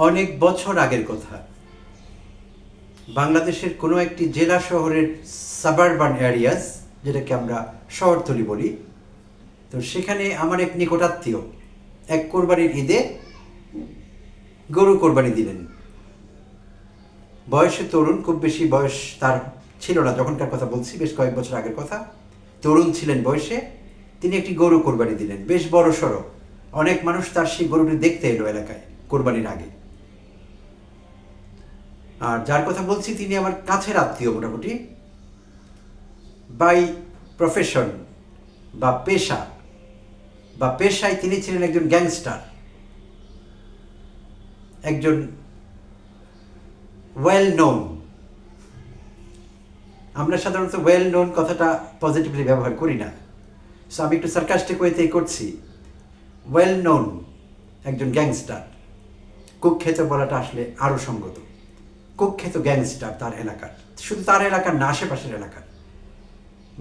অনেক বছর আগের কথা, বাংলাদেশের কোনো একটি জেলা শহরের সাবারবান এরিয়াস, যেটাকে আমরা শহরতলি বলি, তো সেখানে আমার এক নিকটাত্মীয় এক কোরবানির ঈদে গরু কোরবানি দিলেন। বয়সে তরুণ, খুব বেশি বয়স তার ছিল না, যখনকার কথা বলছি বেশ কয়েক বছর আগের কথা। তরুণ ছিলেন বয়সে, তিনি একটি গরু কোরবানি দিলেন, বেশ বড় সড়ো। অনেক মানুষ তার সেই গরুটি দেখতে এলো এলাকায় কোরবানির আগে। আর যার কথা বলছি তিনি আমার কাছের আত্মীয়, মোটামুটি বাই প্রফেশন বা পেশায় তিনি ছিলেন একজন গ্যাংস্টার, একজন ওয়েল নোন। আমরা সাধারণত ওয়েল নোন কথাটা পজিটিভলি ব্যবহার করি না, সো আমি একটু সার্কাস্টিক ওয়েতেই করছি। ওয়েল নোন একজন গ্যাংস্টার, কুখ্যাত বলাটা আসলে আরও সঙ্গত। কুখ্যাত গ্যাংস্টার তার এলাকার, শুধু তার এলাকার না, আশেপাশের এলাকার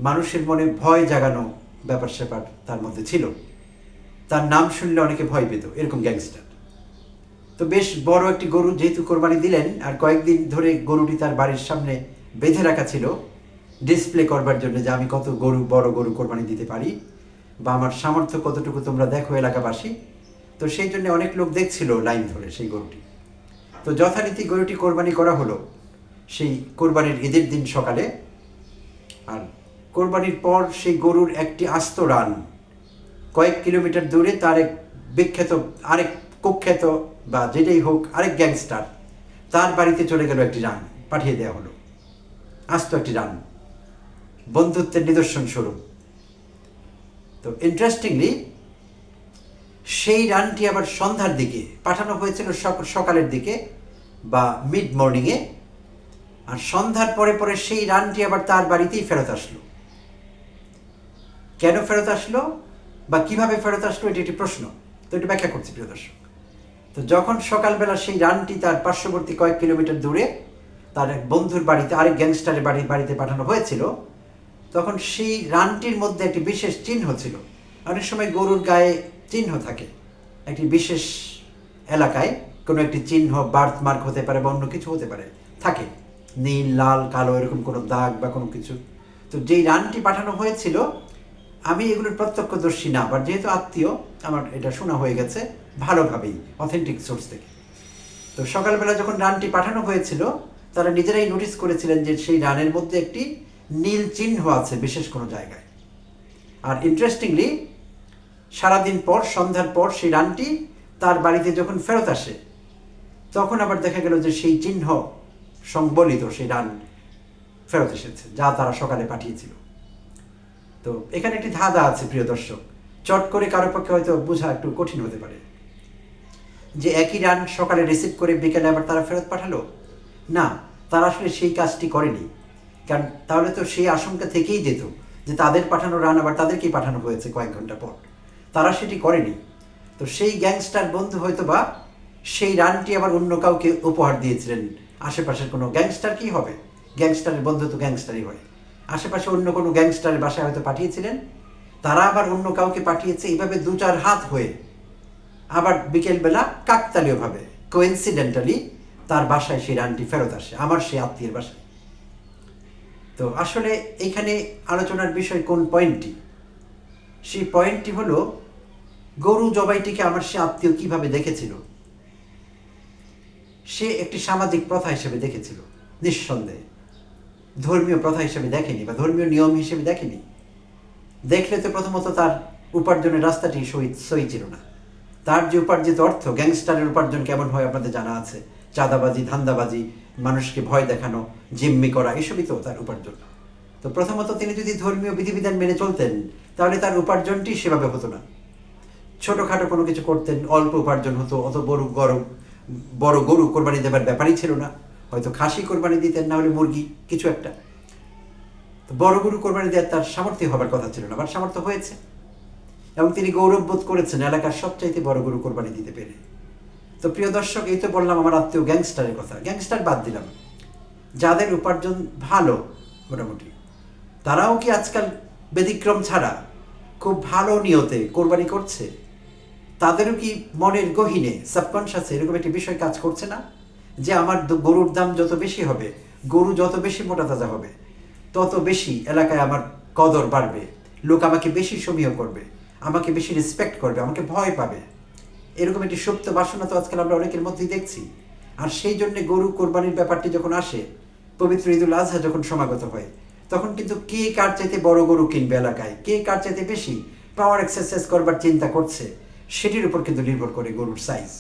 মানুষের মনে ভয় জাগানো ব্যাপার স্যাপার তার মধ্যে ছিল। তার নাম শুনলে অনেকে ভয় পেত, এরকম গ্যাংস্টার। তো বেশ বড় একটি গরু যেহেতু কোরবানি দিলেন, আর কয়েকদিন ধরে গরুটি তার বাড়ির সামনে বেঁধে রাখা ছিল ডিসপ্লে করবার জন্য, যে আমি কত বড় গরু কোরবানি দিতে পারি বা আমার সামর্থ্য কতটুকু তোমরা দেখো এলাকাবাসী। তো সেই জন্য অনেক লোক দেখছিল লাইন ধরে সেই গরুটি। তো যথারীতি গরুটি কোরবানি করা হলো সেই কোরবানির ঈদের দিন সকালে। আর কোরবানির পর সেই গরুর একটি আস্ত রান কয়েক কিলোমিটার দূরে তার এক বিখ্যাত আরেক কুখ্যাত বা যেটাই হোক আরেক গ্যাংস্টার, তার বাড়িতে চলে গেল একটি রান, পাঠিয়ে দেওয়া হলো। আস্ত একটি রান, বন্ধুত্বের নিদর্শন স্বরূপ। তো ইন্টারেস্টিংলি সেই রানটি আবার সন্ধ্যার দিকে পাঠানো হয়েছিল, সকালের দিকে বা মিড মর্নিংয়ে। আর সন্ধ্যার পরে পরে সেই রানটি আবার তার বাড়িতেই ফেরত আসলো। কেন ফেরত আসলো বা কিভাবে ফেরত আসলো, এটি একটি প্রশ্ন। তো একটু ব্যাখ্যা করছি প্রিয় দর্শক। তো যখন সকালবেলা সেই রানটি তার পার্শ্ববর্তী কয়েক কিলোমিটার দূরে তার এক বন্ধুর বাড়িতে, আরেক গ্যাংস্টারের বাড়িতে পাঠানো হয়েছিল, তখন সেই রানটির মধ্যে একটি বিশেষ চিহ্ন ছিল। অনেক সময় গরুর গায়ে চিহ্ন থাকে, একটি বিশেষ এলাকায় কোনো একটি চিহ্ন, বার্থ মার্ক হতে পারে বা অন্য কিছু হতে পারে, থাকে নীল, লাল, কালো, এরকম কোনো দাগ বা কোনো কিছু। তো যেই রানটি পাঠানো হয়েছিল, আমি এগুলোর প্রত্যক্ষদর্শী না, বাট যেহেতু আত্মীয় আমার এটা শোনা হয়ে গেছে ভালোভাবেই, অথেন্টিক সোর্স থেকে। তো সকালবেলা যখন রানটি পাঠানো হয়েছিল, তারা নিজেরাই নোটিস করেছিলেন যে সেই রানের মধ্যে একটি নীল চিহ্ন আছে বিশেষ কোনো জায়গায়। আর ইন্টারেস্টিংলি সারাদিন পর, সন্ধ্যার পর সেই রানটি তার বাড়িতে যখন ফেরত আসে, তখন আবার দেখা গেল যে সেই চিহ্ন সংবলিত সেই রান ফেরত এসেছে, যা তারা সকালে পাঠিয়েছিল। তো এখানে একটি ধাঁধা আছে প্রিয় দর্শক, চট করে কারো পক্ষে হয়তো বোঝা একটু কঠিন হতে পারে, যে একই রান সকালে রিসিভ করে বিকেলে আবার তারা ফেরত পাঠালো। না, তারা আসলে সেই কাজটি করেনি, কারণ তাহলে তো সেই আশঙ্কা থেকেই যেত যে তাদের পাঠানো রান আবার তাদেরকেই পাঠানো হয়েছে কয়েক ঘন্টা পর। তারা সেটি করেনি। তো সেই গ্যাংস্টার বন্ধু হয়তো বা সেই রানটি আবার অন্য কাউকে উপহার দিয়েছিলেন। আশেপাশের কোনো গ্যাংস্টার কি হবে, গ্যাংস্টারের বন্ধু তো গ্যাংস্টারই হয়, আশেপাশে অন্য কোনো গ্যাংস্টারের বাসায় হয়তো পাঠিয়েছিলেন, তারা আবার অন্য কাউকে পাঠিয়েছে। এইভাবে দু চার হাত হয়ে আবার বিকেলবেলা কাকতালীয়ভাবে, কোইন্সিডেন্টালি তার বাসায় সেই রানটি ফেরত আসে, আমার সেই আত্মীয়ের বাসায়। তো আসলে এইখানে আলোচনার বিষয় কোন পয়েন্টটি, সেই পয়েন্টটি হলো গরু জবাইটিকে আমার সে আত্মীয় কিভাবে দেখেছিল। সে একটি সামাজিক প্রথা হিসেবে দেখেছিল, নিঃসন্দেহে ধর্মীয় প্রথা হিসেবে দেখেনি বা ধর্মীয় নিয়ম হিসেবে দেখেনি। দেখলে তো প্রথমত তার উপার্জনের রাস্তাটি সই ছিল না। তার যে উপার্জিত অর্থ, গ্যাংস্টারের উপার্জন কেমন হয় আপনাদের জানা আছে, চাঁদাবাজি, ধান্দাবাজি, মানুষকে ভয় দেখানো, জিম্মি করা, এসবই তো তার উপার্জন। তো প্রথমত তিনি যদি ধর্মীয় বিধিবিধান মেনে চলতেন, তাহলে তার উপার্জনটি সেভাবে হতো না। ছোটোখাটো কোনো কিছু করতেন, অল্প উপার্জন হতো, অত বড় গরু কোরবানি দেবার ব্যাপারই ছিল না। হয়তো খাসি কোরবানি দিতেন, না হলে মুরগি, কিছু একটা। তো বড় গরু কোরবানি দেওয়ার তার সামর্থ্য হবার কথা ছিল না, আবার সামর্থ্য হয়েছে, এবং তিনি গৌরববোধ করেছেন এলাকার সবচাইতে বড় গরু কোরবানি দিতে পেরে। তো প্রিয় দর্শক, এই তো বললাম আমার আত্মীয় গ্যাংস্টারের কথা। গ্যাংস্টার বাদ দিলাম, যাদের উপার্জন ভালো মোটামুটি, তারাও কি আজকাল ব্যতিক্রম ছাড়া খুব ভালো নিয়তে কোরবানি করছে? তাদেরও কি মনের গহীনে সাবকনশিয়াসে এরকম একটি বিষয় কাজ করছে না যে আমার গরুর দাম যত বেশি হবে, গরু যত বেশি মোটা তাজা হবে, তত বেশি এলাকায় আমার কদর বাড়বে, লোক আমাকে বেশি সমীহ করবে, আমাকে বেশি রেসপেক্ট করবে, আমাকে ভয় পাবে। এরকম একটি সুপ্ত বাসনা তো আজকাল আমরা অনেকের মধ্যেই দেখছি। আর সেই জন্যে গরু কোরবানির ব্যাপারটি যখন আসে, পবিত্র ঈদুল আজহা যখন সমাগত হয়, তখন কিন্তু কে কার চাইতে বড় গরু কিনবে এলাকায়, কে কার চাইতে বেশি পাওয়ার এক্সারসাইজ করবার চিন্তা করছে, সেটির উপর কিন্তু নির্ভর করে গরুর সাইজ।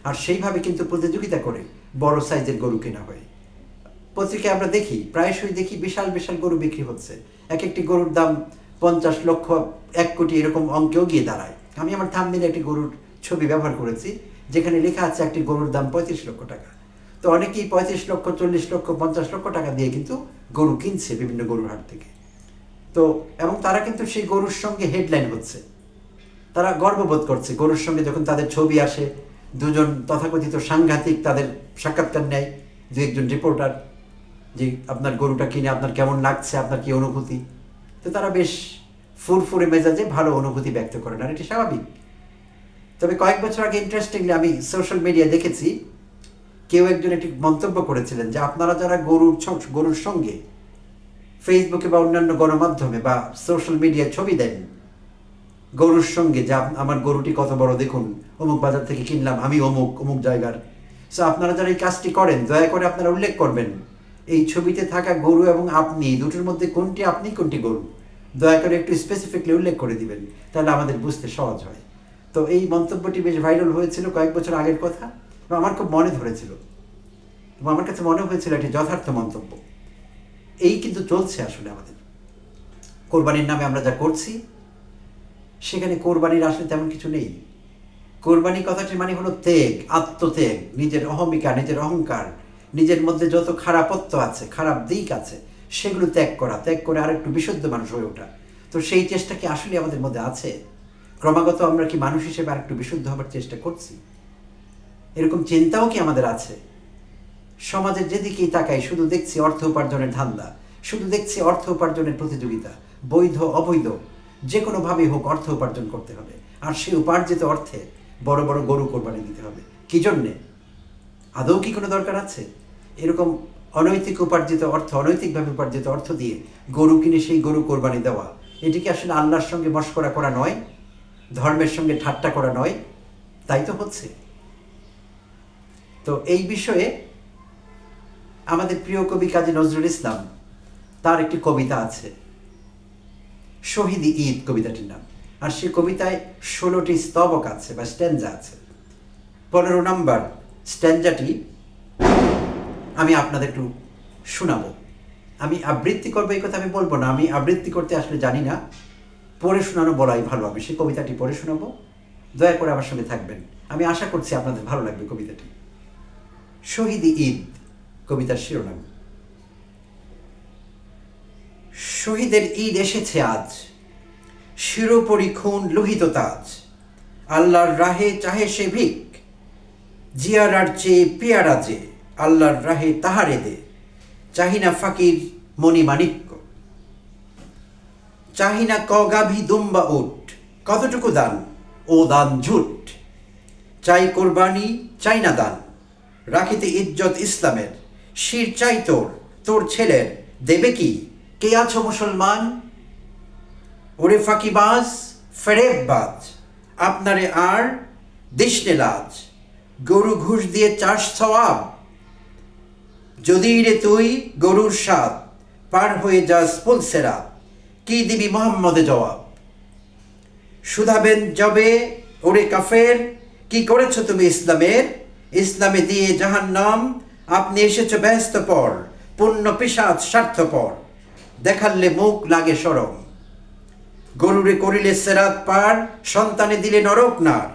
আর সেইভাবে কিন্তু প্রতিযোগিতা করে বড় সাইজের গরু কেনা হয়। পত্রিকায় আমরা দেখি, প্রায়শই দেখি বিশাল বিশাল গরু বিক্রি হচ্ছে, এক একটি গরুর দাম 50 লক্ষ, 1 কোটি এরকম অঙ্কেও গিয়ে দাঁড়ায়। আমি আমার থাম্বনেইলে একটি গরুর ছবি ব্যবহার করেছি, যেখানে লেখা আছে একটি গরুর দাম 35 লক্ষ টাকা। তো অনেকেই 35 লক্ষ, 40 লক্ষ, 50 লক্ষ টাকা দিয়ে কিন্তু গরু কিনছে বিভিন্ন গরুর হাট থেকে। তো এবং তারা কিন্তু সেই গরুর সঙ্গে হেডলাইন হচ্ছে, তারা গর্ববোধ করছে গরুর সঙ্গে যখন তাদের ছবি আসে, দুজন তথাকথিত সাংঘাতিক তাদের সাক্ষাৎকার নেয়, দু একজন রিপোর্টার, যে আপনার গরুটা কিনে আপনার কেমন লাগছে, আপনার কি অনুভূতি। তো তারা বেশ ফুরফুরে মেজাজে ভালো অনুভূতি ব্যক্ত করেন, আর এটি স্বাভাবিক। তবে কয়েক বছর আগে ইন্টারেস্টিংলি আমি সোশ্যাল মিডিয়া দেখেছি, কেউ একজন একটি মন্তব্য করেছিলেন যে আপনারা যারা গরুর সঙ্গে ফেসবুকে বা অন্যান্য গণমাধ্যমে বা সোশ্যাল মিডিয়ায় ছবি দেন গরুর সঙ্গে, যে আমার গরুটি কত বড় দেখুন, অমুক বাজার থেকে কিনলাম, আমি অমুক অমুক জায়গার। সো আপনারা যারা এই কাজটি করেন, দয়া করে আপনারা উল্লেখ করবেন এই ছবিতে থাকা গরু এবং আপনি দুটোর মধ্যে কোনটি আপনি, কোনটি গরু, দয়া করে একটু স্পেসিফিকলি উল্লেখ করে দিবেন, তাহলে আমাদের বুঝতে সহজ হয়। তো এই মন্তব্যটি বেশ ভাইরাল হয়েছিল, কয়েক বছর আগের কথা, এবং আমার খুব মনে ধরেছিল এবং আমার কাছে মনে হয়েছিল এটি যথার্থ মন্তব্য। এই কিন্তু চলছে আসলে আমাদের কোরবানির নামে আমরা যা করছি, সেখানে কোরবানির আসলে তেমন কিছু নেই। কোরবানি কথাটির মানে হলো ত্যাগ, আত্মত্যাগ, নিজের অহমিকা, নিজের অহংকার, নিজের মধ্যে যত খারাপত্ব আছে, খারাপ দিক আছে, সেগুলো ত্যাগ করা, ত্যাগ করে আরেকটু বিশুদ্ধ মানুষ হয়ে ওঠা। তো সেই চেষ্টা কি আসলে আমাদের মধ্যে আছে? ক্রমাগত আমরা কি মানুষ হিসেবে আরেকটু বিশুদ্ধ হবার চেষ্টা করছি? এরকম চিন্তাও কি আমাদের আছে? সমাজের যেদিকেই তাকাই শুধু দেখছি অর্থ উপার্জনের ধান্দা, শুধু দেখছি অর্থ উপার্জনের প্রতিযোগিতা, বৈধ অবৈধ যে কোনোভাবেই হোক অর্থ উপার্জন করতে হবে, আর সেই উপার্জিত অর্থে বড় বড় গরু কোরবানি দিতে হবে। কি জন্যে? আদৌ কি কোনো দরকার আছে? এরকম অনৈতিক উপার্জিত অর্থ, অনৈতিকভাবে উপার্জিত অর্থ দিয়ে গরু কিনে সেই গরু কোরবানি দেওয়া, এটি কি আসলে আল্লাহর সঙ্গে মশকরা করা নয়? ধর্মের সঙ্গে ঠাট্টা করা নয়? তাই তো হচ্ছে। তো এই বিষয়ে আমাদের প্রিয় কবি কাজী নজরুল ইসলাম, তার একটি কবিতা আছে, শহীদি ঈদ কবিতাটির নাম। আর সেই কবিতায় 16টি স্তবক আছে বা স্ট্যাঞ্জা আছে। 15 নম্বর স্ট্যাঞ্জাটি আমি আপনাদের একটু শোনাবো। আমি আবৃত্তি করবো এই কথা আমি বলবো না, আমি আবৃত্তি করতে আসলে জানি না, পড়ে শোনানো বলাই ভালো। আমি সেই কবিতাটি পড়ে শোনাবো, দয়া করে আমার সঙ্গে থাকবেন। আমি আশা করছি আপনাদের ভালো লাগবে কবিতাটি। শহীদি ঈদ কবিতার শিরোনাম। শহীদের ঈদ এসেছে আজ, শিরোপরি খুন লোহিত তাজ, আল্লাহর রাহে চাহে সে ভিক, জিয়ারার চেয়ে পিয়ারা যে, আল্লাহর রাহে তাহারে দে, চাহিনা ফাকির মণিমাণিক্য, চাহিনা কগাভি দুম্বা উট, কতটুকু দান ও দান ঝুট, চাই কোরবানি চাই না দান, রাখিতে ইজ্জত ইসলামের, শির চাই তোর তোর ছেলের, দেবে কি কে আছো মুসলমান, ওরে ফাঁকিবাজ ফেরেববাজ, আপনারে আর দিশনে লাজ, গরু ঘুষ দিয়ে চাষ সওয়াব, যদি রে তুই গরুর স্বাদ, পার হয়ে যাস পুলসেরা, কি দিবি মোহাম্মদে জবাব, শুধাবেন যাবে ওরে কাফের, কি করেছ তুমি ইসলামের, ইসলামে দিয়ে জাহান্নাম, আপনি এসেছো ব্যস্ত পর, পুণ্য পিশাচ স্বার্থপর, দেখালে মুখ লাগে সরম, গরুরে করিলে সেরাত পার, সন্তানে দিলে নরক নার,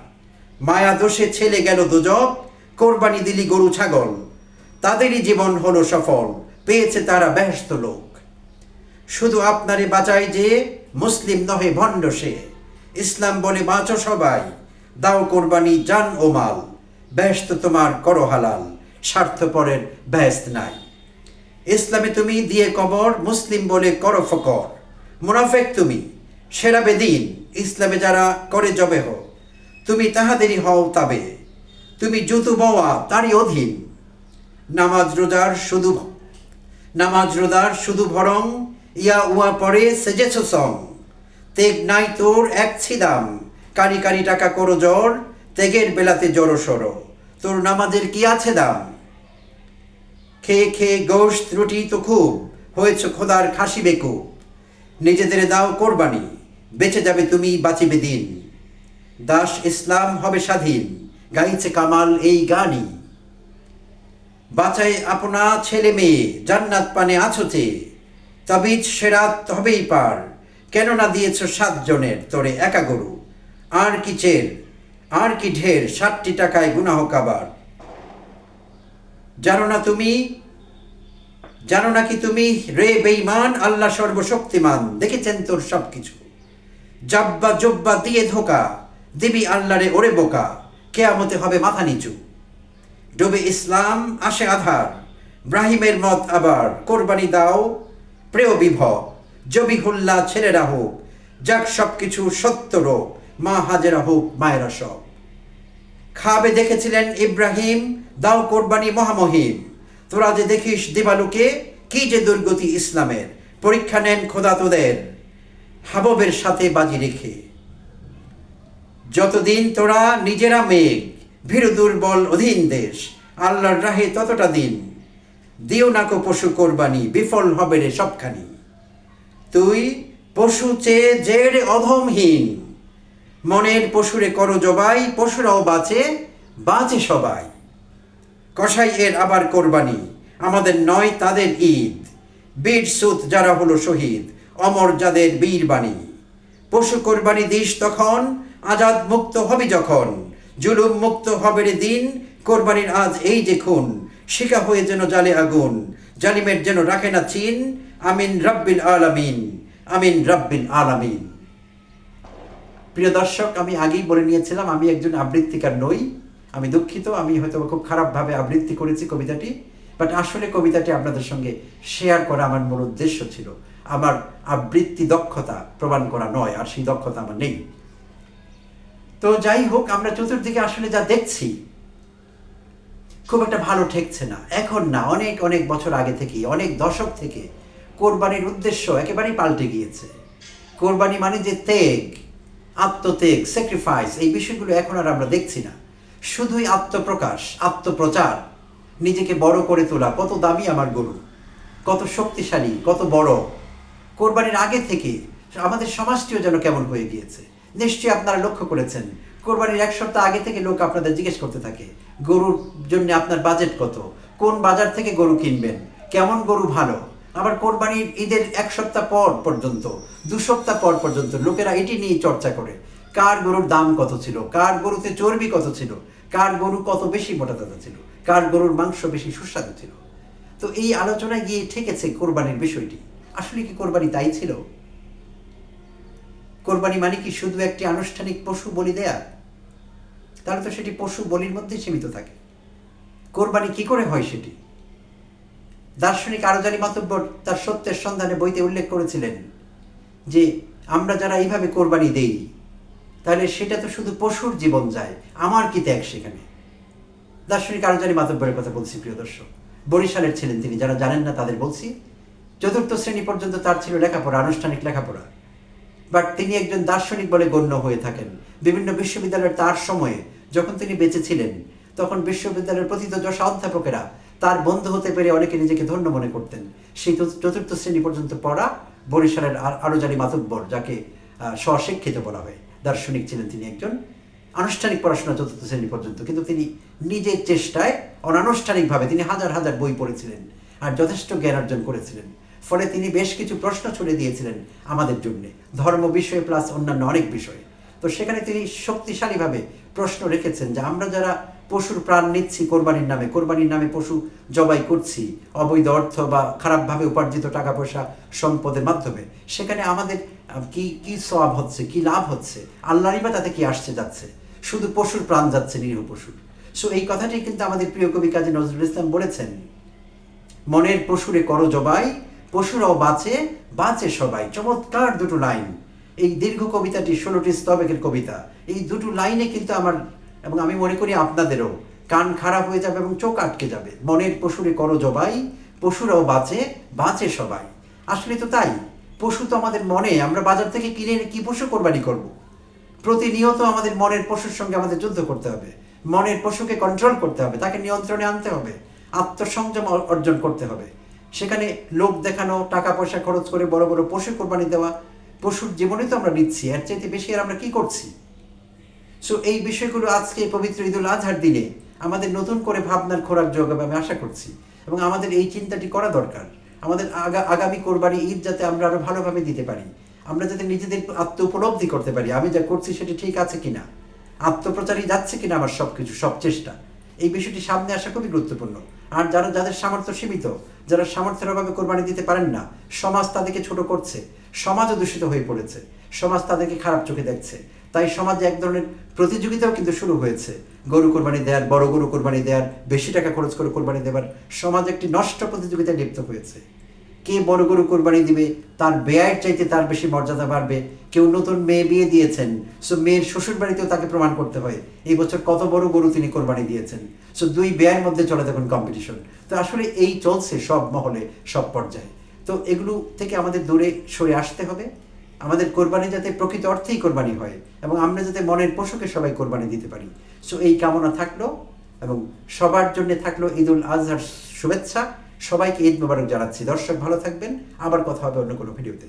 মায়া দোষে ছেলে গেল দুজক, কোরবানি দিলি গরু ছাগল, তাদেরই জীবন হলো সফল, পেয়েছে তারা ব্যস্ত লোক, শুধু আপনারে বাঁচাই যে মুসলিম নহে ভণ্ড সে, ইসলাম বলে বাঁচো সবাই, দাও কোরবানি জান ও মাল, ব্যস্ত তোমার করো হালাল, স্বার্থপরের ব্যস্ত নাই, ইসলামে তুমি দিয়ে কবর, মুসলিম বলে করো ফকর, মুনাফেক তুমি সেরা বেদিন, ইসলামে যারা করে জবেহ, তুমি তাহাদেরই হও তবে, তুমি জুতু বওয়া তারই অধীন। নামাজ রোদার শুধু ভরং, ইয়া উয়া পরে সেজেছ সং। তেগ নাই তোর এক ছিদাম, কারি কারি টাকা করো জ্বর, তেগের বেলাতে জড়ো সরো, তোর নামাজের কি আছে দাম। খেয়ে খেয়ে গোশত রুটি তো খুব, হয়েছ খোদার খাসি বেকুব। নিজেদের দাও কোরবানি, বেঁচে যাবে তুমি বাঁচিবে দিন। দাস ইসলাম হবে স্বাধীন, গাইছে কামাল এই গানই। বাঁচাই আপনা ছেলে মেয়ে, জান্নাত পানে আছো চেয়ে। তাবিজ সেরাত হবেই পার, কেননা দিয়েছ 7 জনের তোরে একা গরু। আর কি চের, আর কি ঢের, 60 টাকায় গুনাহ কাবার। জানো না কি তুমি রে বেঈমান, আল্লাহ সর্বশক্তিমান দেখেছেন তোর সবকিছু। জাব্বা জব্বা দিয়ে ধোকা, দিবি আল্লাহরে ওরে বোকা, কেয়ামতে হবে মাথা নিচু। ডোবে ইসলাম আসে আধার, ব্রাহিমের মত আবার। কোরবানি দাও প্রেয় বিভব, জবিহুল্লাহ ছেলেরা হোক, যাক সবকিছু সত্য রোগ, মা হাজেরা হোক মায়েরা সব। খাবে দেখেছিলেন ইব্রাহিম, দাও কোরবানি মহামহিম। তোরা যে দেখিস দিবালুকে, কি যে দুর্গতি ইসলামের। পরীক্ষা নেন খোদা তোদের, হাববের সাথে বাজি রেখে। যতদিন তোরা নিজেরা মেঘ, ভীরু দুর্বল অধীন দেশ। আল্লাহর রাহে ততটা দিন, দিও নাকো পশু কোরবানি, বিফল হবে রে সবখানি। তুই পশু চেয়ে জেড়ে অধমহীন, মনের পশুরে করো জবাই। পশুরাও বাঁচে সবাই। কসাই এর আবার কোরবানি, আমাদের নয় তাদের ঈদ। বীর সুত যারা হলো শহীদ, অমর যাদের বীর বাণী। পশু কোরবানি দিস তখন, আজাদ মুক্ত হবি যখন। জুলুম মুক্ত হবে রে দিন, কোরবানির আজ এই যে খুন। শিকা হয়ে যেন জালে আগুন, জালিমের যেন রাখে না চিন। আমিন রাব্বিল আলামিন, আমিন রাব্বিল আলামিন। প্রিয় দর্শক, আমি আগেই বলে নিয়েছিলাম আমি একজন আবৃত্তিকার নই। আমি দুঃখিত, আমি হয়তো খুব খারাপভাবে আবৃত্তি করেছি কবিতাটি। বাট আসলে কবিতাটি আপনাদের সঙ্গে শেয়ার করা আমার মূল উদ্দেশ্য ছিল। আমার আবৃত্তি দক্ষতা প্রমাণ করা নয়, আর সেই দক্ষতা আমার নেই। তো যাই হোক, আমরা চতুর্দিকে আসলে যা দেখছি খুব একটা ভালো ঠেকছে না। এখন না, অনেক অনেক বছর আগে থেকেই, অনেক দশক থেকে কোরবানির উদ্দেশ্য একেবারেই পাল্টে গিয়েছে। কোরবানি মানে যে ত্যাগ, আত্মত্যাগ, স্যাক্রিফাইস, এই বিষয়গুলো এখন আর আমরা দেখছি না। শুধুই আত্মপ্রকাশ, আত্মপ্রচার, নিজেকে বড় করে তোলা। কত দামি আমার গরু, কত শক্তিশালী, কত বড়। কোরবানির আগে থেকে আমাদের সমাজটিও যেন কেমন হয়ে গিয়েছে। নিশ্চয়ই আপনারা লক্ষ্য করেছেন, কোরবানির 1 সপ্তাহ আগে থেকে লোক আপনাদের জিজ্ঞেস করতে থাকে, গরুর জন্য আপনার বাজেট কত, কোন বাজার থেকে গরু কিনবেন, কেমন গরু ভালো। আবার কোরবানির ঈদের 1 সপ্তাহ পর পর্যন্ত, 2 সপ্তাহ পর পর্যন্ত লোকেরা এটি নিয়ে চর্চা করে, কার গরুর দাম কত ছিল, কার গরুতে চর্বি কত ছিল, কার গরু কত বেশি মোটা তাজা ছিল, কার গরুর মাংস বেশি সুস্বাদু ছিল। তো এই আলোচনায় গিয়ে ঠেকেছে কোরবানির বিষয়টি। আসলে কি কোরবানি তাই ছিল? কোরবানি মানে কি শুধু একটি আনুষ্ঠানিক পশু বলি দেয়া? তাহলে তো সেটি পশু বলির মধ্যে সীমিত থাকে। কোরবানি কি করে হয় সেটি? দার্শনিক আরজালি মাতব্বর তার সত্যের সন্ধানে বইতে উল্লেখ করেছিলেন যে আমরা যারা এইভাবে কোরবানি দেই, তাহলে সেটা তো শুধু পশুর জীবন যায়, আমার কি ত্যাগ সেখানে? দার্শনিক আরজালি মাতব্বরের কথা বলছি প্রিয় দর্শক। বরিশালের ছিলেন তিনি, যারা জানেন না তাদের বলছি। 4র্থ শ্রেণী পর্যন্ত তার ছিল লেখাপড়া, আনুষ্ঠানিক লেখাপড়া। বাট তিনি একজন দার্শনিক বলে গণ্য হয়ে থাকেন। বিভিন্ন বিশ্ববিদ্যালয়ের তার সময়ে যখন তিনি বেঁচে ছিলেন, তখন বিশ্ববিদ্যালয়ের প্রথিতযশা অধ্যাপকেরা তার বন্ধু হতে পেরে অনেকে নিজেকে ধন্য মনে করতেন। সেই 4র্থ শ্রেণী পর্যন্ত পড়া বরিশালের আরজালি মাতব্বর, যাকে স্বশিক্ষিত বলা হয়, দার্শনিক ছিলেন তিনি একজন। আনুষ্ঠানিক পড়াশোনা 4র্থ শ্রেণী পর্যন্ত, কিন্তু তিনি নিজের চেষ্টায় অনানুষ্ঠানিকভাবে তিনি হাজার হাজার বই পড়েছিলেন আর যথেষ্ট জ্ঞান অর্জন করেছিলেন। ফলে তিনি বেশ কিছু প্রশ্ন ছুড়ে দিয়েছিলেন আমাদের জন্য, ধর্ম বিষয়ে প্লাস অন্যান্য অনেক বিষয়ে। তো সেখানে তিনি শক্তিশালীভাবে প্রশ্ন রেখেছেন যে আমরা যারা পশুর প্রাণ নিচ্ছি কোরবানির নামে পশু জবাই করছি অবৈধ অর্থ বা খারাপভাবে উপার্জিত টাকা পয়সা সম্পদের মাধ্যমে, সেখানে আমাদের কি সওয়াব হচ্ছে, কি লাভ হচ্ছে, আল্লাহরই বা তাতে কি আসছে যাচ্ছে? শুধু পশুর প্রাণ যাচ্ছে, নিরীহ পশুর। সো এই কথাটি কিন্তু আমাদের প্রিয় কবি কাজী নজরুল ইসলাম বলেছেন, মনের পশুরে করো জবাই, পশুরাও বাঁচে সবাই। চমৎকার দুটো লাইন। এই দীর্ঘ কবিতাটি 16টি স্তবকের কবিতা। এই দুটো লাইনে কিন্তু আমার এবং আমি মনে করি আপনাদেরও কান খারাপ হয়ে যাবে এবং চোখ আটকে যাবে। মনের পশুরে করো জবাই, পশুরাও বাঁচে, বাঁচে সবাই। আসলে তো তাই, পশু তো আমাদের মনে, আমরা বাজার থেকে কিনে এনে কি পশু কোরবানি করব? প্রতিনিয়ত আমাদের মনের পশুর সঙ্গে আমাদের যুদ্ধ করতে হবে, মনের পশুকে কন্ট্রোল করতে হবে, তাকে নিয়ন্ত্রণে আনতে হবে, আত্মসংযম অর্জন করতে হবে। সেখানে লোক দেখানো, টাকা পয়সা খরচ করে বড় বড় পশু কোরবানি দেওয়া, পশুর জীবনে তো আমরা নিচ্ছি, এর চাইতে বেশি আর আমরা কি করছি? সো এই বিষয়গুলো আজকে পবিত্র ঈদুল আজহার দিনে আমাদের নতুন করে ভাবনার খোরাক যোগাবে আমি আশা করছি, এবং আমাদের এই চিন্তাটি করা দরকার। আমাদের আগামী কোরবানি ঈদ যাতে আমরা আরো ভালোভাবে দিতে পারি, আমরা যাতে নিজেদের আত্ম উপলব্ধি করতে পারি আমি যা করছি সেটি ঠিক আছে কিনা, আত্মপ্রচারই যাচ্ছে কিনা আমার সবকিছু, সব চেষ্টা, এই বিষয়টি সামনে আসা খুবই গুরুত্বপূর্ণ। আর যাদের সামর্থ্য সীমিত, যারা সামর্থ্যের অভাবে কোরবানি দিতে পারেন না, সমাজ তাদেরকে ছোট করছে, সমাজও দূষিত হয়ে পড়েছে, সমাজ তাদেরকে খারাপ চোখে দেখছে। তাই সমাজে এক ধরনের প্রতিযোগিতাও কিন্তু শুরু হয়েছে, গরু কোরবানি দেওয়ার, বড় গরু কোরবানি দেওয়ার, বেশি টাকা খরচ করে কোরবানি দেওয়ার সমাজ একটি নষ্ট প্রতিযোগিতায় লিপ্ত হয়েছে। কে বড় গরু কোরবানি দিবে তার ব্যয়ের চাইতে তার বেশি মর্যাদা বাড়বে। কেউ নতুন মেয়ে বিয়ে দিয়েছেন, সো মেয়ের শ্বশুর বাড়িতেও তাকে প্রমাণ করতে হয় এই বছর কত বড় গরু তিনি কোরবানি দিয়েছেন। সো দুই ব্যয়ের মধ্যে চলে তখন কম্পিটিশন। তো আসলে এই চলছে সব মহলে, সব পর্যায়ে। তো এগুলো থেকে আমাদের দূরে সরে আসতে হবে। আমাদের কোরবানি যাতে প্রকৃত অর্থেই কোরবানি হয়, এবং আমরা যাতে মনের পশুকে সবাই কোরবানি দিতে পারি। সো এই কামনা থাকলো, এবং সবার জন্য থাকলো ঈদুল আজহার শুভেচ্ছা। সবাইকে ঈদ মোবারক জানাচ্ছি। দর্শক ভালো থাকবেন, আবার কথা হবে অন্য কোনো ভিডিওতে।